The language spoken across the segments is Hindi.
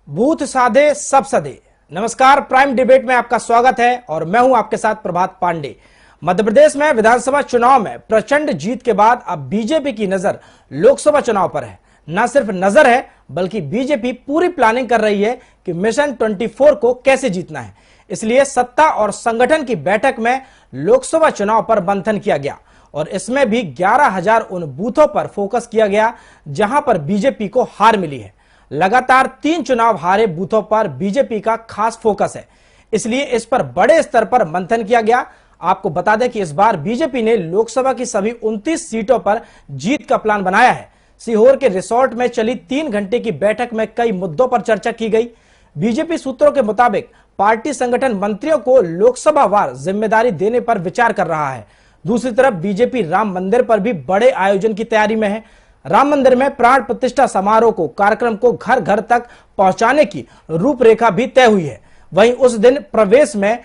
बूथ साधे सब सधे। नमस्कार, प्राइम डिबेट में आपका स्वागत है और मैं हूं आपके साथ प्रभात पांडे। मध्य प्रदेश में विधानसभा चुनाव में प्रचंड जीत के बाद अब बीजेपी की नजर लोकसभा चुनाव पर है। न सिर्फ नजर है बल्कि बीजेपी पूरी प्लानिंग कर रही है कि मिशन 24 को कैसे जीतना है। इसलिए सत्ता और संगठन की बैठक में लोकसभा चुनाव पर मंथन किया गया और इसमें भी 11,000 उन बूथों पर फोकस किया गया जहां पर बीजेपी को हार मिली है। लगातार 3 चुनाव हारे बूथों पर बीजेपी का खास फोकस है, इसलिए इस पर बड़े स्तर पर मंथन किया गया। आपको बता दें कि इस बार बीजेपी ने लोकसभा की सभी 29 सीटों पर जीत का प्लान बनाया है। सीहोर के रिसोर्ट में चली 3 घंटे की बैठक में कई मुद्दों पर चर्चा की गई। बीजेपी सूत्रों के मुताबिक पार्टी संगठन मंत्रियों को लोकसभा वार जिम्मेदारी देने पर विचार कर रहा है। दूसरी तरफ बीजेपी राम मंदिर पर भी बड़े आयोजन की तैयारी में है। राम मंदिर में प्राण प्रतिष्ठा समारोह को कार्यक्रम को घर घर तक पहुंचाने की रूपरेखा भी तय हुई है। वहीं उस दिन प्रदेश में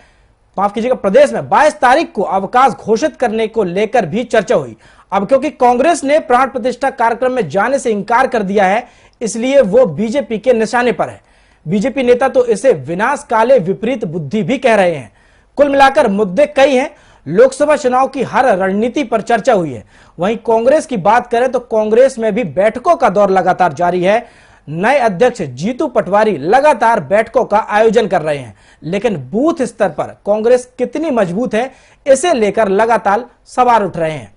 22 तारीख को अवकाश घोषित करने को लेकर भी चर्चा हुई। अब क्योंकि कांग्रेस ने प्राण प्रतिष्ठा कार्यक्रम में जाने से इंकार कर दिया है, इसलिए वो बीजेपी के निशाने पर है। बीजेपी नेता तो इसे विनाश काले विपरीत बुद्धि भी कह रहे हैं। कुल मिलाकर मुद्दे कई हैं। लोकसभा चुनाव की हर रणनीति पर चर्चा हुई है। वहीं कांग्रेस की बात करें तो कांग्रेस में भी बैठकों का दौर लगातार जारी है। नए अध्यक्ष जीतू पटवारी लगातार बैठकों का आयोजन कर रहे हैं, लेकिन बूथ स्तर पर कांग्रेस कितनी मजबूत है, इसे लेकर लगातार सवाल उठ रहे हैं।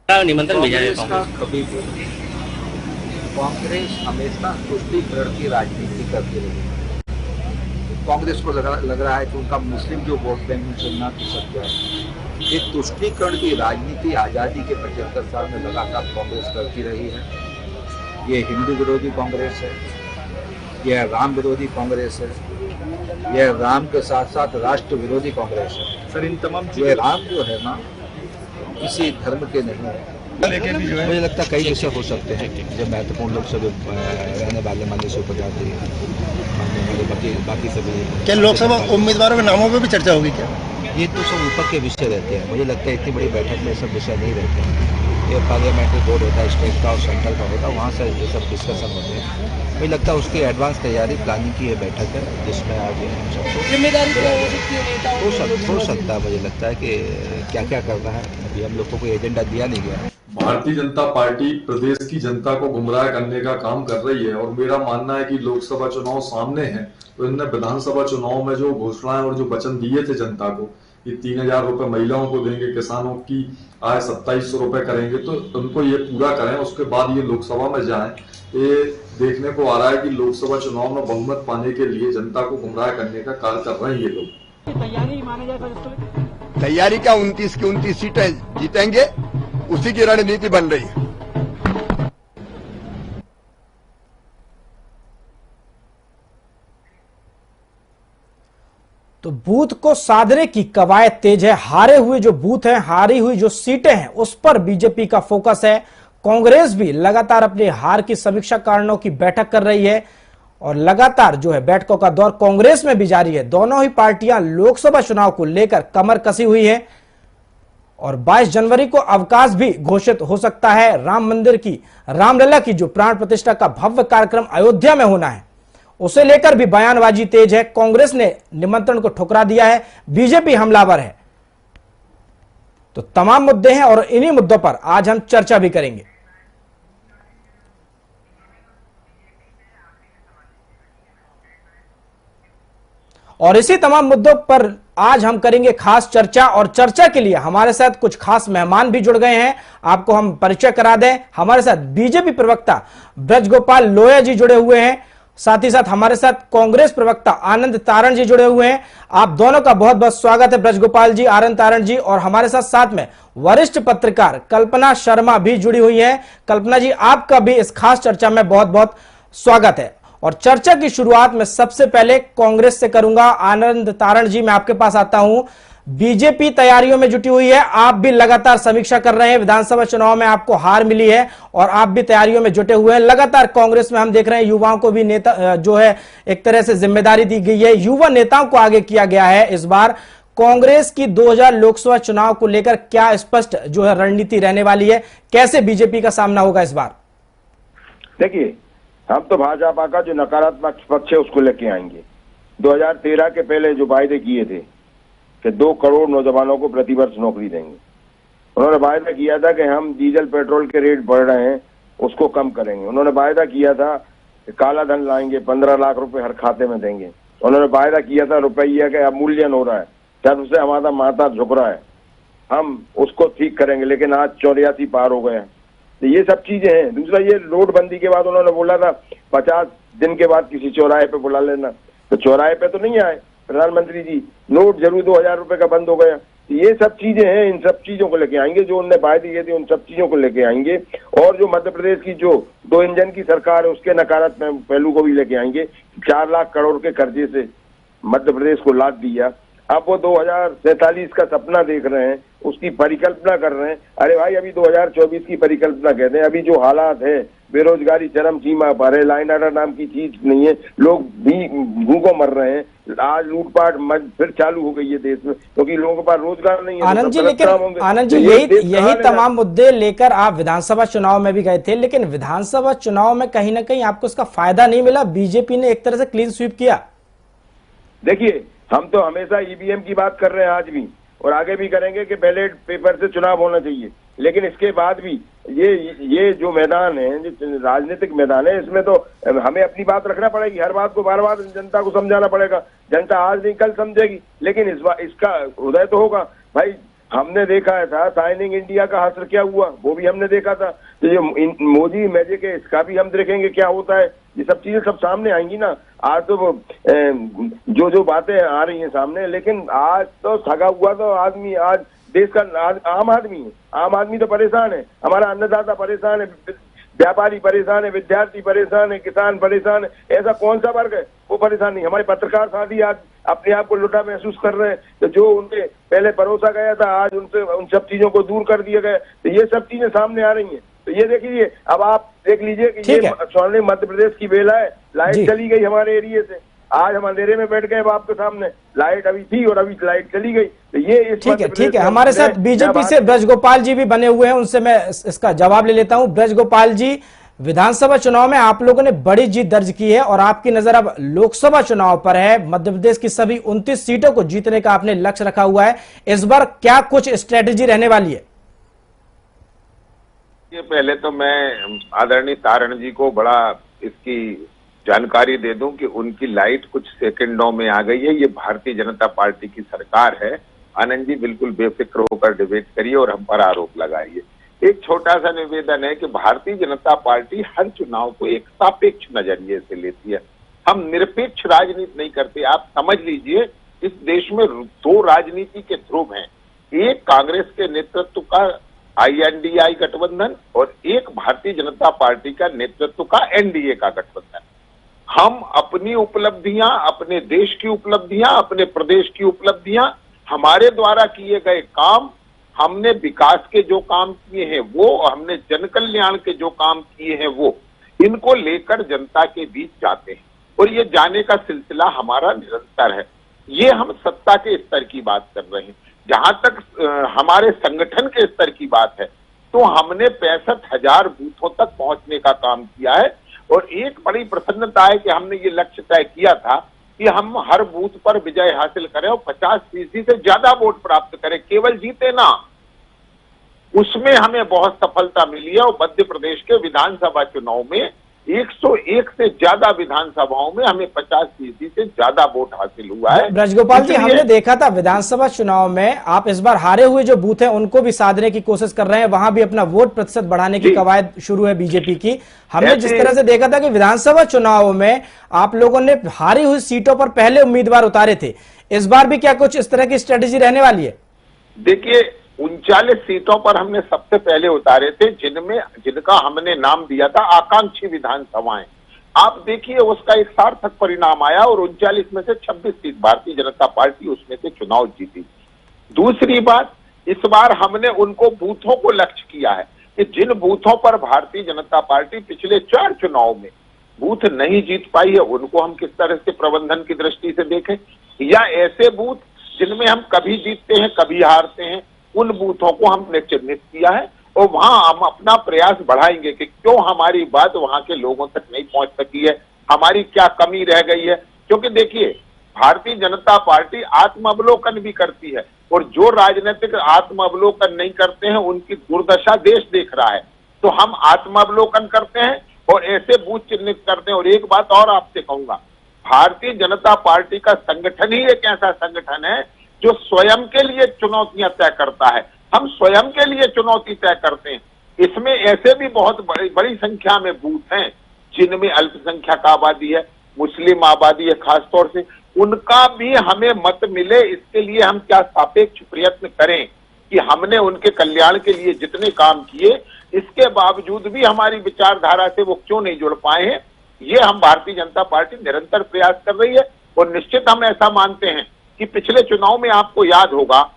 निमंत्रण भेजा है कभी भी कांग्रेस हमेशा तुष्टीकरण की राजनीति करती रही है। कांग्रेस को लग रहा है कि उनका मुस्लिम जो वोट बैंक उनसे न खिसक सकता है। ये तुष्टीकरण की राजनीति आज़ादी के 75 साल में लगातार कांग्रेस करती रही है। ये हिंदू विरोधी कांग्रेस है, यह राम विरोधी कांग्रेस है, यह राम के साथ साथ राष्ट्र विरोधी कांग्रेस है। सर, इन तमाम ये राम जो है ना किसी धर्म के नहीं है। मुझे लगता है कई विषय हो सकते हैं जो महत्वपूर्ण लोग सब रहने वाले माननीय से उपजाति बाकी सभी। क्या लोकसभा उम्मीदवारों के नामों पर भी चर्चा होगी क्या? ये तो सब ऊपर के विषय रहते हैं। मुझे लगता है इतनी बड़ी बैठक में सब विषय नहीं रहते हैं। ये पार्लियामेंट्री बोर्ड होता है, स्टेट का और सेंट्रल का होता है, वहाँ से ये सब डिस्कशन होते हैं। मुझे लगता है उसकी एडवांस तैयारी प्लानिंग की ये बैठक है जिसमें आज हम सबको जिम्मेदारी हो सकता है। मुझे लगता है कि क्या क्या करना है, अभी हम लोग को कोई एजेंडा दिया नहीं गया। भारतीय जनता पार्टी प्रदेश की जनता को गुमराह करने का काम कर रही है और मेरा मानना है कि लोकसभा चुनाव सामने है तो इनने विधानसभा चुनाव में जो घोषणाएं और जो वचन दिए थे जनता को कि 3,000 रुपए महिलाओं को देंगे, किसानों की आय 2700 रुपए करेंगे, तो उनको ये पूरा करें, उसके बाद ये लोकसभा में जाएं। ये देखने को आ रहा है कि लोकसभा चुनाव में बहुमत पाने के लिए जनता को गुमराह करने का कार्य कर रहे हैं ये लोग। तैयारी क्या, 29 की 29 सीटें जीतेंगे, उसी की रणनीति बन रही है। तो बूथ को साधने की कवायद तेज है। हारे हुए जो बूथ हैं, हारी हुई जो सीटें हैं, उस पर बीजेपी का फोकस है। कांग्रेस भी लगातार अपने हार की समीक्षा कारणों की बैठक कर रही है और लगातार जो है बैठकों का दौर कांग्रेस में भी जारी है। दोनों ही पार्टियां लोकसभा चुनाव को लेकर कमर कसी हुई है और 22 जनवरी को अवकाश भी घोषित हो सकता है। राम मंदिर की रामलला की जो प्राण प्रतिष्ठा का भव्य कार्यक्रम अयोध्या में होना है, उसे लेकर भी बयानबाजी तेज है। कांग्रेस ने निमंत्रण को ठुकरा दिया है, बीजेपी हमलावर है। तो तमाम मुद्दे हैं और इन्हीं मुद्दों पर आज हम चर्चा भी करेंगे। और इसी तमाम मुद्दों पर आज हम करेंगे खास चर्चा और चर्चा के लिए हमारे साथ कुछ खास मेहमान भी जुड़ गए हैं। आपको हम परिचय करा दें, हमारे साथ बीजेपी प्रवक्ता ब्रजगोपाल लोया जी जुड़े हुए हैं, साथ ही साथ हमारे साथ कांग्रेस प्रवक्ता आनंद तारण जी जुड़े हुए हैं। आप दोनों का बहुत बहुत स्वागत है, ब्रजगोपाल जी, आनंद तारण जी। और हमारे साथ में वरिष्ठ पत्रकार कल्पना शर्मा भी जुड़ी हुई है। कल्पना जी, आपका भी इस खास चर्चा में बहुत बहुत स्वागत है। और चर्चा की शुरुआत में सबसे पहले कांग्रेस से करूंगा। आनंद तारण जी, मैं आपके पास आता हूं। बीजेपी तैयारियों में जुटी हुई है, आप भी लगातार समीक्षा कर रहे हैं। विधानसभा चुनाव में आपको हार मिली है और आप भी तैयारियों में जुटे हुए हैं। लगातार कांग्रेस में हम देख रहे हैं युवाओं को भी नेता जो है एक तरह से जिम्मेदारी दी गई है, युवा नेताओं को आगे किया गया है। इस बार कांग्रेस की 2000 लोकसभा चुनाव को लेकर क्या स्पष्ट जो है रणनीति रहने वाली है, कैसे बीजेपी का सामना होगा इस बार? देखिए, हम तो भाजपा का जो नकारात्मक पक्ष है उसको लेके आएंगे। 2013 के पहले जो वायदे किए थे कि 2 करोड़ नौजवानों को प्रतिवर्ष नौकरी देंगे, उन्होंने वायदा किया था कि हम डीजल पेट्रोल के रेट बढ़ रहे हैं उसको कम करेंगे। उन्होंने वायदा किया था कि काला धन लाएंगे, 15 लाख रुपए हर खाते में देंगे। उन्होंने वायदा किया था रुपया का अमूल्यन हो रहा है, जब से हमारा माथा झुक रहा है, हम उसको ठीक करेंगे, लेकिन आज 84 पार हो गए हैं। तो ये सब चीजें हैं। दूसरा, ये नोटबंदी के बाद उन्होंने बोला था 50 दिन के बाद किसी चौराहे पे बुला लेना, तो चौराहे पे तो नहीं आए प्रधानमंत्री जी। नोट जरूर 2000 रुपए का बंद हो गया। तो ये सब चीजें हैं, इन सब चीजों को लेके आएंगे, जो उनने वायदे किए थे उन सब चीजों को लेके आएंगे। और जो मध्य प्रदेश की जो 2 इंजन की सरकार है उसके नकारात्मक पहलू को भी लेके आएंगे। 4 लाख करोड़ के कर्जे से मध्य प्रदेश को लाद दिया, अब वो 2047 का सपना देख रहे हैं, उसकी परिकल्पना कर रहे हैं। अरे भाई, अभी 2024 की परिकल्पना कहते हैं। अभी जो हालात है, बेरोजगारी चरम सीमा पर है, लाइन आर्डर नाम की चीज नहीं है, लोग भी भूखों मर रहे हैं। आज लूटपाट फिर चालू हो गई है देश में, क्योंकि लोगों के पास रोजगार नहीं है। आनंद जी, लेकिन आनंद जी, यही तमाम मुद्दे लेकर आप विधानसभा चुनाव में भी गए थे, लेकिन विधानसभा चुनाव में कहीं ना कहीं आपको उसका फायदा नहीं मिला। बीजेपी ने एक तरह से क्लीन स्वीप किया। देखिए, हम तो हमेशा ईवीएम की बात कर रहे हैं आज भी, और आगे भी करेंगे कि बैलेट पेपर से चुनाव होना चाहिए। लेकिन इसके बाद भी ये जो मैदान है, जो राजनीतिक मैदान है, इसमें तो हमें अपनी बात रखना पड़ेगी। हर बात को बार बार जनता को समझाना पड़ेगा। जनता आज नहीं कल समझेगी, लेकिन इसका उदय तो होगा। भाई, हमने देखा था साइनिंग इंडिया का हासिल क्या हुआ, वो भी हमने देखा था। तो ये मोदी मैजिक है, इसका भी हम देखेंगे क्या होता है। ये सब चीजें सब सामने आएंगी ना। आज तो जो बातें आ रही हैं सामने, लेकिन आज तो ठगा हुआ तो आदमी, आज देश का आम आदमी है। आम आदमी तो परेशान है, हमारा अन्नदाता परेशान है, व्यापारी परेशान है, विद्यार्थी परेशान है, किसान परेशान है। ऐसा कौन सा वर्ग है वो परेशान नहीं? हमारे पत्रकार साथी आज अपने आप को लुटा महसूस कर रहे हैं। तो जो उनके पहले परोसा गया था, आज उनसे उन सब चीजों को दूर कर दिया गया। तो ये सब चीजें सामने आ रही हैं। तो ये देखिए, अब आप देख लीजिए कि ये स्वर्णिम मध्य प्रदेश की बेला है। लाइट चली गई हमारे एरिया से, आज हम अंधेरे में बैठ गए। आपके सामने लाइट अभी थी और अभी लाइट चली गई। तो ये ठीक है। हमारे साथ बीजेपी से ब्रजगोपाल जी भी बने हुए हैं, उनसे मैं इसका जवाब ले लेता हूं। ब्रजगोपाल जी, विधानसभा चुनाव में आप लोगों ने बड़ी जीत दर्ज की है और आपकी नजर अब लोकसभा चुनाव पर है। मध्य प्रदेश की सभी 29 सीटों को जीतने का आपने लक्ष्य रखा हुआ है। इस बार क्या कुछ स्ट्रेटेजी रहने वाली है? ये पहले तो मैं आदरणीय तारण जी को बड़ा इसकी जानकारी दे दूं कि उनकी लाइट कुछ सेकंडों में आ गई है। ये भारतीय जनता पार्टी की सरकार है। आनंद जी, बिल्कुल बेफिक्र होकर डिबेट करिए और हम पर आरोप लगाइए। एक छोटा सा निवेदन है कि भारतीय जनता पार्टी हर चुनाव को एक सापेक्ष नजरिए से लेती है। हम निरपेक्ष राजनीति नहीं करते। आप समझ लीजिए, इस देश में 2 राजनीति के ध्रुव हैं। एक कांग्रेस के नेतृत्व का INDI गठबंधन और एक भारतीय जनता पार्टी का नेतृत्व का NDA का गठबंधन। हम अपनी उपलब्धियां, अपने देश की उपलब्धियां, अपने प्रदेश की उपलब्धियां, हमारे द्वारा किए गए काम, हमने विकास के जो काम किए हैं वो, हमने जन कल्याण के जो काम किए हैं वो, इनको लेकर जनता के बीच जाते हैं और ये जाने का सिलसिला हमारा निरंतर है। ये हम सत्ता के स्तर की बात कर रहे हैं। जहां तक हमारे संगठन के स्तर की बात है तो हमने 65,000 बूथों तक पहुंचने का काम किया है और एक बड़ी प्रसन्नता है कि हमने ये लक्ष्य तय किया था कि हम हर बूथ पर विजय हासिल करें और 50% से ज्यादा वोट प्राप्त करें, केवल जीते ना। उसमें हमें बहुत सफलता मिली है और मध्य प्रदेश के विधानसभा चुनाव में 101 से ज्यादा विधानसभाओं में हमें 50% से ज्यादा वोट हासिल हुआ है। ब्रजगोपाल जी, हमने देखा था विधानसभा चुनाव में आप इस बार हारे हुए जो बूथ हैं उनको भी साधने की कोशिश कर रहे हैं, वहां भी अपना वोट प्रतिशत बढ़ाने की कवायद शुरू है बीजेपी की। हमने जिस तरह से देखा था कि विधानसभा चुनाव में आप लोगों ने हारी हुई सीटों पर पहले उम्मीदवार उतारे थे, इस बार भी क्या कुछ इस तरह की स्ट्रेटेजी रहने वाली है? देखिए, 39 सीटों पर हमने सबसे पहले उतारे थे, जिनका हमने नाम दिया था आकांक्षी विधानसभाएं। आप देखिए, उसका एक सार्थक परिणाम आया और 39 में से 26 सीट भारतीय जनता पार्टी उसमें से चुनाव जीती। दूसरी बात, इस बार हमने उनको बूथों को लक्ष्य किया है कि जिन बूथों पर भारतीय जनता पार्टी पिछले 4 चुनाव में बूथ नहीं जीत पाई है, उनको हम किस तरह से प्रबंधन की दृष्टि से देखें, या ऐसे बूथ जिनमें हम कभी जीतते हैं कभी हारते हैं, उन बूथों को हमने चिन्हित किया है और वहां हम अपना प्रयास बढ़ाएंगे कि क्यों हमारी बात वहां के लोगों तक नहीं पहुंच सकी है, हमारी क्या कमी रह गई है। क्योंकि देखिए, भारतीय जनता पार्टी आत्मावलोकन भी करती है और जो राजनीतिक आत्मावलोकन नहीं करते हैं उनकी दुर्दशा देश देख रहा है। तो हम आत्मावलोकन करते हैं और ऐसे बूथ चिन्हित करते हैं। और एक बात और आपसे कहूंगा, भारतीय जनता पार्टी का संगठन ही एक ऐसा संगठन है जो स्वयं के लिए चुनौतियां तय करता है। हम स्वयं के लिए चुनौती तय करते हैं। इसमें ऐसे भी बहुत बड़ी संख्या में बूथ हैं जिनमें अल्पसंख्यक आबादी है, मुस्लिम आबादी है, खासतौर से उनका भी हमें मत मिले। इसके लिए हम क्या सापेक्ष प्रयत्न करें कि हमने उनके कल्याण के लिए जितने काम किए, इसके बावजूद भी हमारी विचारधारा से वो क्यों नहीं जुड़ पाए हैं, ये हम भारतीय जनता पार्टी निरंतर प्रयास कर रही है। और निश्चित हम ऐसा मानते हैं कि पिछले चुनाव में आपको याद होगा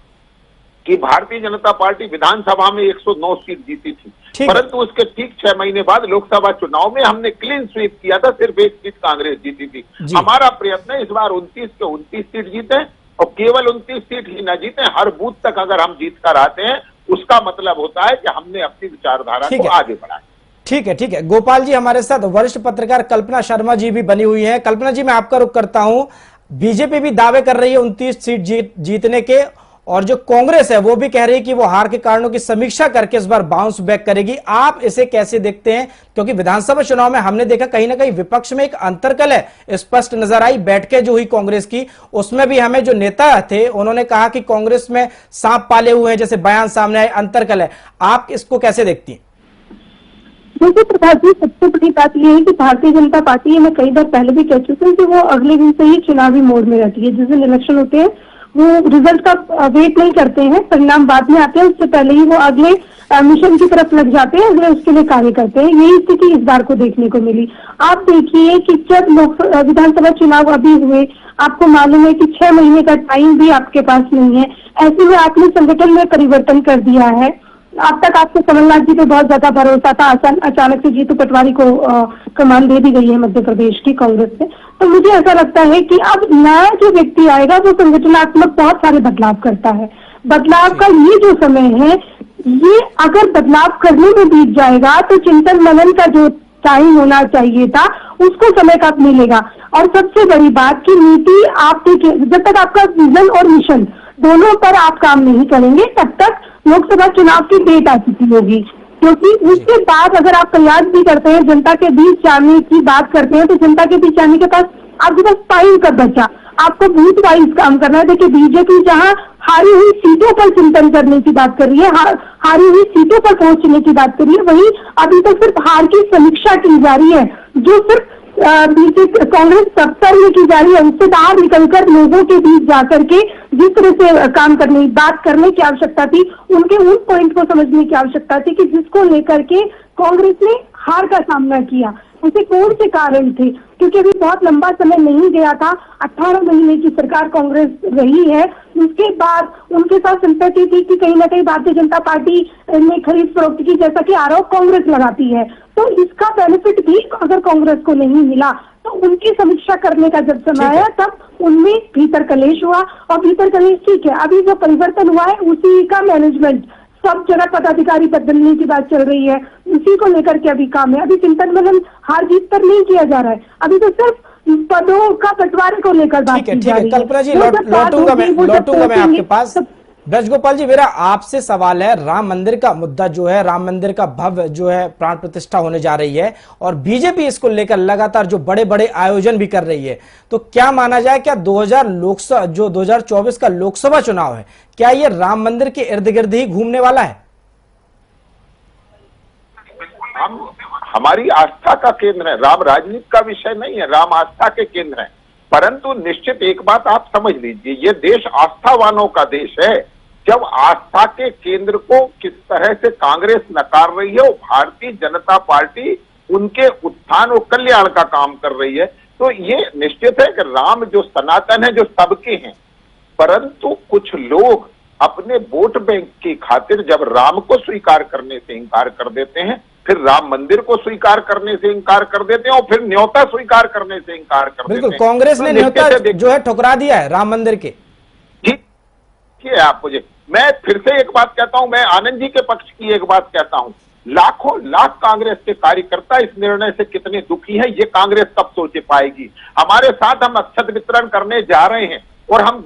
कि भारतीय जनता पार्टी विधानसभा में 109 सीट जीती थी, परंतु उसके ठीक 6 महीने बाद लोकसभा चुनाव में हमने क्लीन स्वीप किया था, सिर्फ 1 सीट कांग्रेस जीती थी। हमारा प्रयत्न है इस बार 29 के 29 सीट जीते और केवल 29 सीट ही न जीते, हर बूथ तक अगर हम जीत कर आते हैं उसका मतलब होता है कि हमने अपनी विचारधारा को आगे बढ़ाया। ठीक है, ठीक है। गोपाल जी हमारे साथ वरिष्ठ पत्रकार कल्पना शर्मा जी भी बनी हुई है। कल्पना जी, मैं आपका रुख करता हूं। बीजेपी भी दावे कर रही है 29 सीट जीतने के, और जो कांग्रेस है वो भी कह रही है कि वो हार के कारणों की समीक्षा करके इस बार बाउंस बैक करेगी। आप इसे कैसे देखते हैं? क्योंकि विधानसभा चुनाव में हमने देखा कहीं ना कहीं विपक्ष में एक अंतरकल है स्पष्ट नजर आई। बैठकें जो हुई कांग्रेस की, उसमें भी हमें जो नेता थे उन्होंने कहा कि कांग्रेस में सांप पाले हुए हैं, जैसे बयान सामने आए, अंतरकल है। आप इसको कैसे देखती हैं? देखिए प्रभात जी, सबसे बड़ी बात यह है कि भारतीय जनता पार्टी, मैं कई बार पहले भी कह चुकी हूँ कि वो अगले दिन से ही चुनावी मोड में रहती है। जिस दिन इलेक्शन होते हैं वो रिजल्ट का वेट नहीं करते हैं, परिणाम बाद में आते हैं, उससे पहले ही वो अगले मिशन की तरफ लग जाते हैं, अगले उसके लिए कार्य करते हैं। यही स्थिति इस बार को देखने को मिली। आप देखिए कि जब विधानसभा चुनाव अभी हुए, आपको मालूम है कि 6 महीने का टाइम भी आपके पास नहीं है। ऐसे में आपने संगठन में परिवर्तन कर दिया है। अब तक आपको कमलनाथ जी पे बहुत ज्यादा भरोसा था, अचानक से जीतू पटवारी को कमान दे दी गई है मध्य प्रदेश की कांग्रेस से। तो मुझे ऐसा लगता है कि अब नया जो व्यक्ति आएगा वो संगठनात्मक बहुत सारे बदलाव करता है। बदलाव का ये जो समय है, ये अगर बदलाव करने में बीत जाएगा तो चिंतन मनन का जो टाइम होना चाहिए था उसको समय कब मिलेगा। और सबसे बड़ी बात की नीति आप देखिए, जब तक आपका विजन और मिशन दोनों पर आप काम नहीं करेंगे तब तक लोकसभा चुनाव की डेट आ चुकी होगी। क्योंकि उसके बाद अगर आप प्रयास भी करते हैं, जनता के बीच जाने की बात करते हैं, तो जनता के बीच जाने के पास आपके पास टाइम कब बचा? आपको बूथ वाइज काम करना है। देखिए, बीजेपी जहां हारी हुई सीटों पर चिंतन करने की बात कर रही है, हारी हुई सीटों पर पहुंचने की बात कर रही है, वहीं अभी तक सिर्फ हार की समीक्षा की जा रही है, जो सिर्फ बीजेपी कांग्रेस स्तर में की जा रही है। उससे बाहर निकलकर लोगों के बीच जाकर के जिस तरह से काम करने बात करने की आवश्यकता थी, उनके उन पॉइंट को समझने की आवश्यकता थी कि जिसको लेकर के कांग्रेस ने हार का सामना किया, उसे कौन से कारण थे। क्योंकि अभी बहुत लंबा समय नहीं गया था, 18 महीने की सरकार कांग्रेस रही है। उसके बाद उनके साथ सिंपैथी थी कि कहीं ना कहीं भारतीय जनता पार्टी ने खरीद फरोख्त की, जैसा कि आरोप कांग्रेस लगाती है। तो इसका बेनिफिट भी अगर कांग्रेस को नहीं मिला तो उनकी समीक्षा करने का जब समय आया तब उनमें भीतर कलेश हुआ। और भीतर कलेश ठीक है, अभी जो परिवर्तन हुआ है उसी का मैनेजमेंट, सब जगह पदाधिकारी बदलने की बात चल रही है, उसी को लेकर के अभी काम है। अभी चिंतन मनन हार जीत पर नहीं किया जा रहा है, अभी तो सिर्फ पदों का बंटवारे को लेकर बात की जा रही है। कल्पना जी, लौटूंगा मैं आपके पास। ब्रजगोपाल जी, मेरा आपसे सवाल है, राम मंदिर का मुद्दा जो है, राम मंदिर का भव्य जो है प्राण प्रतिष्ठा होने जा रही है और बीजेपी इसको लेकर लगातार जो बड़े बड़े आयोजन भी कर रही है, तो क्या माना जाए, क्या 2024 का लोकसभा चुनाव है, क्या ये राम मंदिर के इर्द गिर्द ही घूमने वाला है? हमारी आस्था का केंद्र है, राम राजनीति का विषय नहीं है, राम आस्था के केंद्र है। परंतु निश्चित एक बात आप समझ लीजिए, ये देश आस्थावानों का देश है। जब आस्था के केंद्र को किस तरह से कांग्रेस नकार रही है, वो भारतीय जनता पार्टी उनके उत्थान और कल्याण का काम कर रही है, तो ये निश्चित है कि राम जो सनातन है, जो सबके हैं, परंतु कुछ लोग अपने वोट बैंक की खातिर जब राम को स्वीकार करने से इंकार कर देते हैं, फिर राम मंदिर को स्वीकार करने से इंकार कर देते हैं और फिर न्योता स्वीकार करने से इंकार कर देते हैं। बिल्कुल, कांग्रेस ने न्योता जो है ठुकरा दिया है राम मंदिर के। जी, देखिए आप मुझे, मैं फिर से एक बात कहता हूं, मैं आनंद जी के पक्ष की एक बात कहता हूं, लाखों लाख कांग्रेस के कार्यकर्ता इस निर्णय से कितने दुखी हैं ये कांग्रेस कब सोच पाएगी। हमारे साथ हम अक्षत वितरण करने जा रहे हैं और हम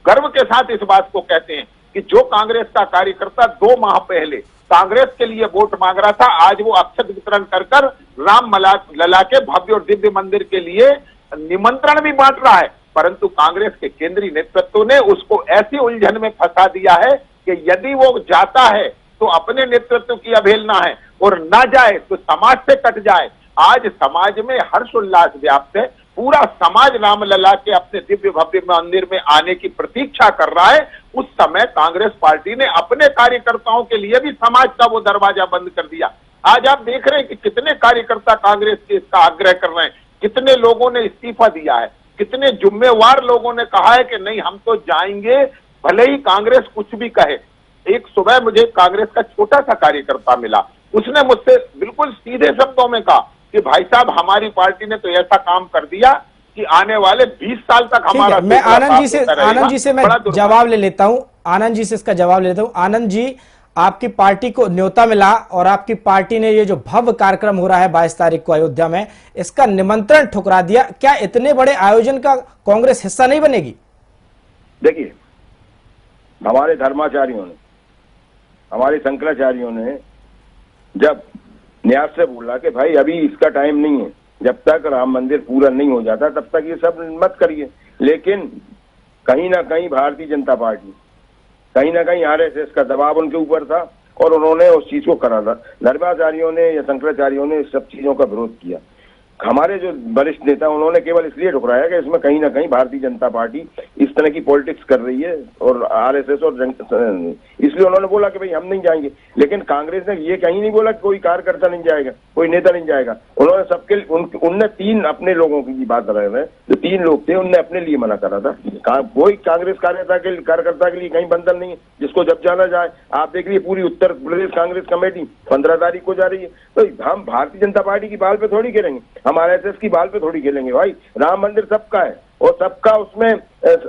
गर्व के साथ इस बात को कहते हैं कि जो कांग्रेस का कार्यकर्ता 2 माह पहले कांग्रेस के लिए वोट मांग रहा था, आज वो अक्षत वितरण कर कर राम लला के भव्य और दिव्य मंदिर के लिए निमंत्रण भी बांट रहा है। परंतु कांग्रेस के केंद्रीय नेतृत्व ने उसको ऐसी उलझन में फंसा दिया है कि यदि वो जाता है तो अपने नेतृत्व की अवहेलना है और ना जाए तो समाज से कट जाए। आज समाज में हर्षोल्लास व्याप्त है, पूरा समाज रामलला के अपने दिव्य भव्य मंदिर में आने की प्रतीक्षा कर रहा है। उस समय कांग्रेस पार्टी ने अपने कार्यकर्ताओं के लिए भी समाज का वो दरवाजा बंद कर दिया। आज आप देख रहे हैं कि कितने कार्यकर्ता कांग्रेस के इसका आग्रह कर रहे हैं, कितने लोगों ने इस्तीफा दिया है, कितने जिम्मेवार लोगों ने कहा है कि नहीं हम तो जाएंगे भले ही कांग्रेस कुछ भी कहे। एक सुबह मुझे कांग्रेस का छोटा सा कार्यकर्ता मिला, उसने मुझसे बिल्कुल सीधे शब्दों में कहा कि भाई साहब हमारी पार्टी ने तो ऐसा काम कर दिया कि आने वाले 20 साल तक हमारा। मैं आनंद जी से मैं जवाब ले लेता हूं, आनंद जी से इसका जवाब ले लेता हूं। आनंद जी, आपकी पार्टी को न्योता मिला और आपकी पार्टी ने ये जो भव्य कार्यक्रम हो रहा है 22 तारीख को अयोध्या में, इसका निमंत्रण ठुकरा दिया। क्या इतने बड़े आयोजन का कांग्रेस हिस्सा नहीं बनेगी? देखिए, हमारे धर्माचार्यों ने, हमारे शंकराचार्यों ने जब न्यास से बोला कि भाई अभी इसका टाइम नहीं है, जब तक राम मंदिर पूरा नहीं हो जाता तब तक ये सब मत करिए, लेकिन कहीं ना कहीं भारतीय जनता पार्टी, कहीं ना कहीं आरएसएस का दबाव उनके ऊपर था और उन्होंने उस चीज को करा था। धर्माचार्यों ने या शंकराचार्यों ने इस सब चीजों का विरोध किया। हमारे जो वरिष्ठ नेता उन्होंने केवल इसलिए ठुकराया कि इसमें कहीं ना कहीं भारतीय जनता पार्टी इस तरह की पॉलिटिक्स कर रही है और आरएसएस और इसलिए उन्होंने बोला कि भाई हम नहीं जाएंगे। लेकिन कांग्रेस ने ये कहीं नहीं बोला कि कोई कार्यकर्ता नहीं जाएगा, कोई नेता नहीं जाएगा। उन्होंने सबके उनने 3 अपने लोगों की बात कर रहे थे, जो 3 लोग थे उनने अपने लिए मना करा था। कोई कांग्रेस कार्यकर्ता के लिए कहीं बंधन नहीं है, जिसको जब जाना जाए। आप देख लीजिए पूरी उत्तर प्रदेश कांग्रेस कमेटी 15 तारीख को जा रही है, तो हम भारतीय जनता पार्टी की बाल पे थोड़ी गिरेंगे, हम आरएसएस की बाल पे थोड़ी खेलेंगे। भाई राम मंदिर सबका है और सबका उसमें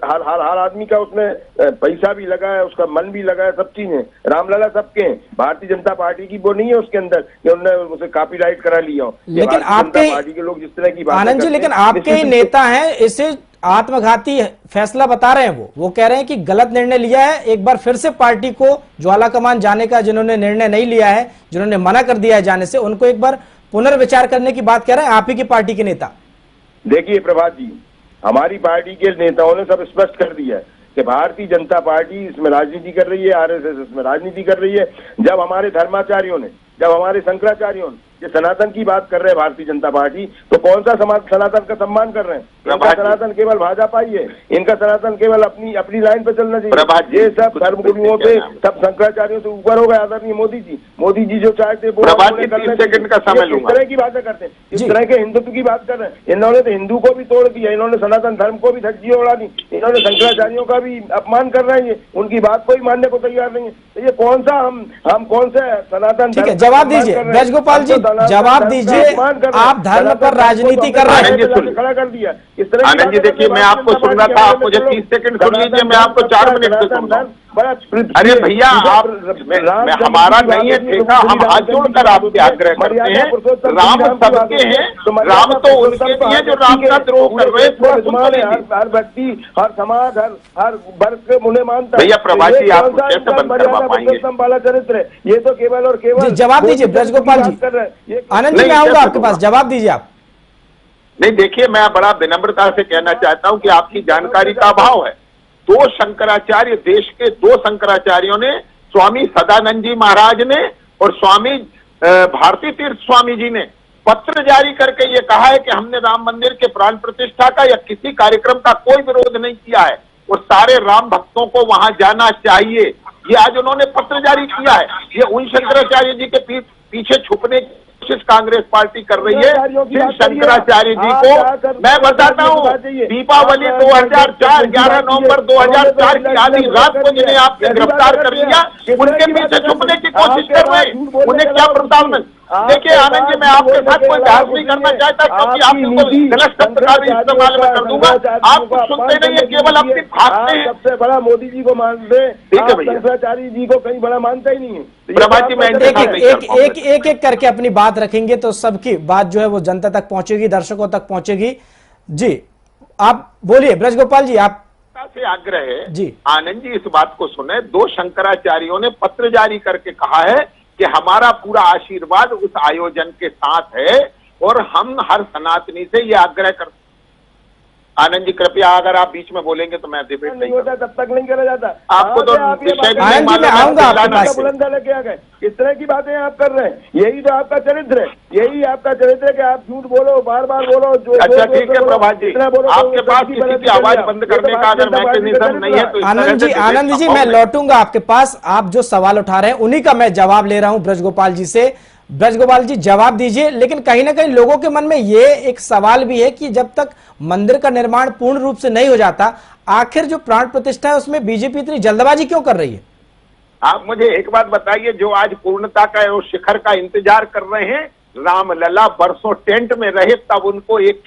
हर आदमी का उसमें पैसा भी लगा है, उसका मन भी लगा है, सब चीजें। रामलला सबके हैं, भारतीय जनता पार्टी की वो नहीं है उसके अंदर कि उन्होंने उसे कॉपीराइट करा लिया हो। लेकिन आपके पार्टी के लोग जिस तरह की बात आनंद जी, लेकिन आपके ही नेता हैं, इसे आत्मघाती फैसला बता रहे हैं। वो कह रहे हैं कि गलत निर्णय लिया है, एक बार फिर से पार्टी को ज्वाला कमान जाने का जिन्होंने निर्णय नहीं लिया है, जिन्होंने मना कर दिया है जाने से, उनको एक बार पुनर्विचार करने की बात कह रहे हैं आप ही की पार्टी के नेता। देखिए प्रभात जी, हमारी पार्टी के नेताओं ने सब स्पष्ट कर दिया है कि भारतीय जनता पार्टी इसमें राजनीति कर रही है, आरएसएस इसमें राजनीति कर रही है। जब हमारे धर्माचार्यों ने, जब हमारे शंकराचार्यों ने ये सनातन की बात कर रहे हैं भारतीय जनता पार्टी, तो कौन सा समाज सनातन का सम्मान कर रहे हैं? इनका सनातन केवल भाजपा ही है, इनका सनातन केवल अपनी लाइन पे चलना चाहिए। ये सब धर्मगुरुओं से, सब शंकराचार्यों से ऊपर हो गए आदरणीय मोदी जी जो चाहते वो सेकंड का समय लूंगा। इस तरह की बातें करते हैं, इस तरह के हिंदुत्व की बात कर रहे हैं। इन्होंने तो हिंदू को भी तोड़ दिया, इन्होंने सनातन धर्म को भी धज्जियां उड़ा दी, इन्होंने शंकराचार्यों का भी अपमान कर रहे हैं, उनकी बात कोई मानने को तैयार नहीं है। तो ये कौन सा हम कौन से सनातन? ठीक है, जवाब दीजिए ब्रजगोपाल जी, जवाब दीजिए। आप धर्म पर राजनीति कर रहे हैं, खड़ा कर दिया। आनंद जी देखिए, मैं आपको सुन रहा था, आप मुझे 30 सेकंड सुन लीजिए, मैं आपको 4 मिनट से सुन रहा हूं। अरे भैया, आप हमारा नहीं है ठेका, हम हाथ जोड़कर आपसे आग्रह करते हैं, राम सबके हैं, राम तो उनके भी हैं जो राम का द्रोह कर रहे हैं। हर व्यक्ति, हर समाज, हर वर्ग उन्हें मानता है। भैया प्रभात जी, आप कैसे बंद करवा पाएंगे? वाला चरित्र है ये, तो केवल और केवल। जवाब दीजिए ब्रजगोपाल जी। आनंद जी, मैं आऊंगा आपके पास, जवाब दीजिए आप। नहीं देखिए, मैं बड़ा विनम्रता से कहना चाहता हूं कि आपकी जानकारी का अभाव है। 2 शंकराचार्य, देश के 2 शंकराचार्यों ने, स्वामी सदानंद जी महाराज ने और स्वामी भारती तीर्थ स्वामी जी ने पत्र जारी करके ये कहा है कि हमने राम मंदिर के प्राण प्रतिष्ठा का या किसी कार्यक्रम का कोई विरोध नहीं किया है और सारे राम भक्तों को वहां जाना चाहिए। ये आज उन्होंने पत्र जारी किया है। ये उन शंकराचार्य जी के पीछे छुपने की कोशिश कांग्रेस पार्टी कर रही है। फिर शंकराचार्य जी को मैं बताता हूँ, दीपावली 2004, 11 नवंबर 2004 की आधी रात को जिन्हें आपने गिरफ्तार कर लिया, उनके पीछे छुपने की कोशिश कर रहे हैं। उन्हें क्या प्रताड़ना? देखिए आनंद जी, मैं आपके साथ कोई बहस नहीं करना चाहता, क्योंकि आप बिल्कुल गलत शब्द का भी इस्तेमाल में कर दूंगा। आप कुछ सुनते नहीं है, केवल अपनी भागते हैं। सबसे बड़ा मोदी जी को मानते, ठीक है भैया, शंकराचार्य जी को कहीं बड़ा मानता ही नहीं है। प्रभात जी, मैं एक करके अपनी बात रखेंगे तो सबकी बात जो है वो जनता तक पहुंचेगी, दर्शकों तक पहुंचेगी। जी आप बोलिए ब्रजगोपाल जी। आप से आग्रह है जी, आनंद जी इस बात को सुने। 2 शंकराचार्यों ने पत्र जारी करके कहा है कि हमारा पूरा आशीर्वाद उस आयोजन के साथ है और हम हर सनातनी से ये आग्रह करते। आनंद जी कृपया अगर आप बीच में बोलेंगे तो मैं डिबेट नहीं होता, तब तक नहीं करा जाता। आपको तो विषय भी आनंद जी मैं आऊंगा आपके पास। बुलंदा लेके आ गए, किस तरह की बातें आप कर रहे हैं? यही तो आपका चरित्र है, यही आपका चरित्र है कि आप झूठ बोलो, बार बार बोलो। जो अच्छा ठीक है प्रभात जी, आपके पास किसी की आवाज बंद करने का अगर मैकेनिज्म नहीं है तो आनंद जी मैं लौटूंगा आपके पास। आप जो सवाल उठा रहे हैं उन्हीं का मैं जवाब ले रहा हूं ब्रजगोपाल जी से। ब्रजगोपाल जी जवाब दीजिए। लेकिन कहीं ना कहीं लोगों के मन में ये एक सवाल भी है कि जब तक मंदिर का निर्माण पूर्ण रूप से नहीं हो जाता, आखिर जो प्राण प्रतिष्ठा है उसमें बीजेपी इतनी जल्दबाजी क्यों कर रही है? आप मुझे एक बात बताइए, जो आज पूर्णता का और शिखर का इंतजार कर रहे हैं, रामलला बरसों टेंट में रहे तब उनको एक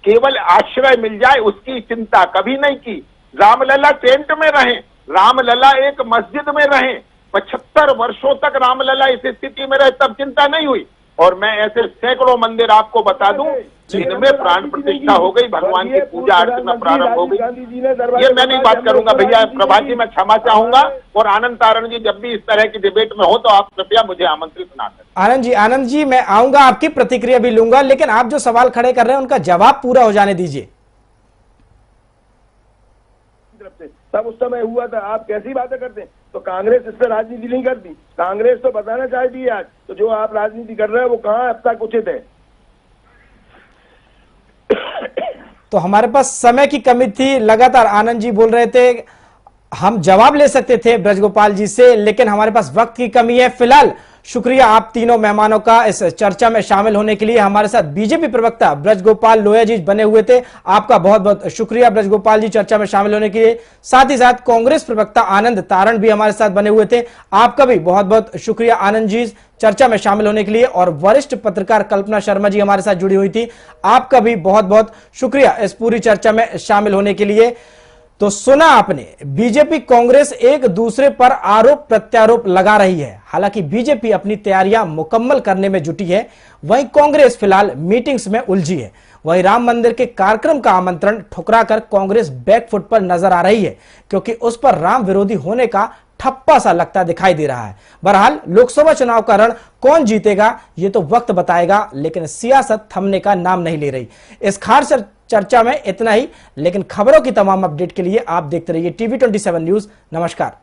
केवल आश्रय मिल जाए उसकी चिंता कभी नहीं की। रामलला टेंट में रहे, रामलला एक मस्जिद में रहे, 75 वर्षों तक रामलला इस स्थिति में रहे तब चिंता नहीं हुई। और मैं ऐसे सैकड़ों मंदिर आपको बता दूं जिनमें प्राण प्रतिष्ठा हो गई, भगवान की पूजा अर्चना प्रारंभ हो गई। ये मैं नहीं बात करूंगा भैया। प्रभात जी मैं क्षमा चाहूंगा, और आनंद तारण जी जब भी इस तरह की डिबेट में हो तो आप कृपया मुझे आमंत्रित ना करें। आनंद जी मैं आऊंगा, आपकी प्रतिक्रिया भी लूंगा, लेकिन आप जो सवाल खड़े कर रहे हैं उनका जवाब पूरा हो जाने दीजिए। तब उस समय हुआ था, आप कैसी बातें करते हैं? तो कांग्रेस इससे राजनीति नहीं करती। कांग्रेस तो बताना चाहती है आज, तो जो आप राजनीति कर रहे हैं वो कहाँ अब तक उचित है? तो हमारे पास समय की कमी थी, लगातार आनंद जी बोल रहे थे, हम जवाब ले सकते थे ब्रजगोपाल जी से, लेकिन हमारे पास वक्त की कमी है। फिलहाल शुक्रिया आप तीनों मेहमानों का इस चर्चा में शामिल होने के लिए। हमारे साथ बीजेपी प्रवक्ता ब्रजगोपाल लोया जी बने हुए थे, आपका बहुत बहुत शुक्रिया ब्रजगोपाल जी चर्चा में शामिल होने के लिए। साथ ही साथ कांग्रेस प्रवक्ता आनंद तारण भी हमारे साथ बने हुए थे, आपका भी बहुत बहुत शुक्रिया आनंद जी चर्चा में शामिल होने के लिए। और वरिष्ठ पत्रकार कल्पना शर्मा जी हमारे साथ जुड़ी हुई थी, आपका भी बहुत बहुत शुक्रिया इस पूरी चर्चा में शामिल होने के लिए। तो सुना आपने, बीजेपी कांग्रेस एक दूसरे पर आरोप प्रत्यारोप लगा रही है। हालांकि बीजेपी अपनी तैयारियां मुकम्मल करने में जुटी है, वहीं कांग्रेस फिलहाल मीटिंग्स में उलझी है। वहीं राम मंदिर के कार्यक्रम का आमंत्रण ठुकराकर कांग्रेस बैकफुट पर नजर आ रही है, क्योंकि उस पर राम विरोधी होने का ठप्पा सा लगता दिखाई दे रहा है। बहरहाल लोकसभा चुनाव का रण कौन जीतेगा ये तो वक्त बताएगा, लेकिन सियासत थमने का नाम नहीं ले रही। इस खास चर्चा में इतना ही, लेकिन खबरों की तमाम अपडेट के लिए आप देखते रहिए TV27 न्यूज। नमस्कार।